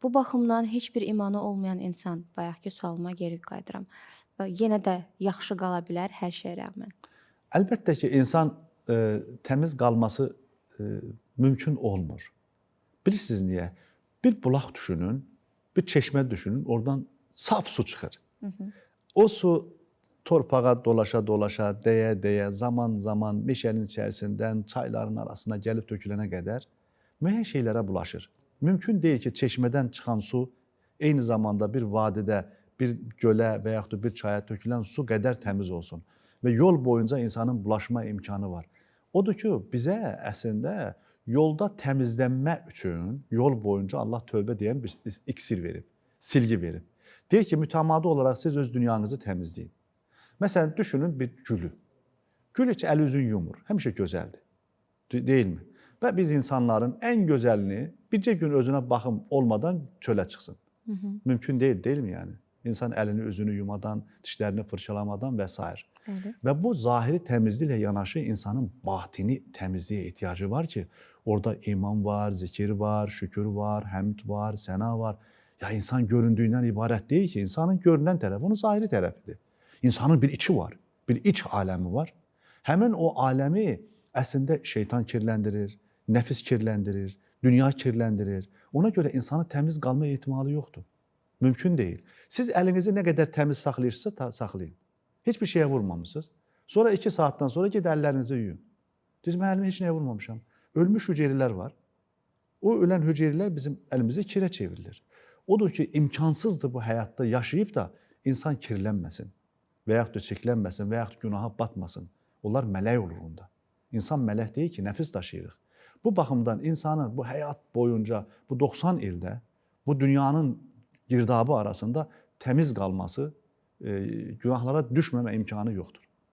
Bu baxımdan heç bir imanı olmayan insan, bayaqki sualıma geri qayıdıram, yenə də yaxşı qala bilər hər şeyə rəğmən. Əlbəttə ki, insan təmiz qalması mümkün olmur. Bilirsiniz niyə? Bir bulaq düşünün, bir çeşmə düşünün, oradan saf su çıxır. O su torpağa dolaşa-dolaşa, dəyə-dəyə, zaman-zaman meşənin içərisindən çayların arasına gəlib tökülənə qədər müəyyən şeylərə bulaşır. Mümkün deyil ki, çeşmədən çıxan su eyni zamanda bir vadidə, bir gölə və yaxud da bir çaya tökülən su qədər təmiz olsun. Və yol boyunca insanın bulaşma imkanı var. Odur ki, bizə əslində yolda təmizlənmə üçün yol boyunca Allah tövbə deyən bir iksir verib, silgi verib. Deyir ki, mütəmadi olaraq siz öz dünyanızı təmizləyin. Məsələn, düşünün bir gülü. Gül heç əl üzün yumur, həmişə gözəldir, deyilmi? Və biz insanların ən gözəlini bircə gün özünə baxım olmadan çölə çıxsın. Mümkün deyil, deyilmi yəni? İnsan əlini, üzünü yumadan, dişlərini fırçalamadan və s. Və bu zahiri təmizliklə yanaşı insanın batini təmizliyə ehtiyacı var ki, orada iman var, zikir var, şükür var, həmd var, səna var. Ya insan göründüyündən ibarət deyil ki, insanın görünən tərəfi onun zahiri tərəfidir. İnsanın bir içi var, bir iç aləmi var. Həmin o aləmi əslində şeytan kirləndirir, nəfis kirləndirir, dünya kirləndirir. Ona görə insanın təmiz qalma ehtimalı yoxdur. Mümkün deyil. Siz əlinizi nə qədər təmiz saxlayırsınızsa saxlayın. Heç bir şeyə vurmamışsınız. Sonra 2 saatdan sonra ged əllərinizi yuyun. Düz mən əlimi heç nəyə vurmamışam. Ölmüş hüceyrələr var. O ölən hüceyrələr bizim əlimizdə kirə çevrilir. Odur ki, imkansızdır bu həyatda yaşayıb da insan kirlənməsin və yaxud da çirklənməsin və yaxud günaha batmasın. Onlar mələk olur onda. İnsan mələk deyil ki, nəfis daşıyırıq. Bu baxımdan insanın bu həyat boyunca, bu 90 ildə bu dünyanın girdabı arasında təmiz qalması, günahlara düşməmə imkanı yoxdur.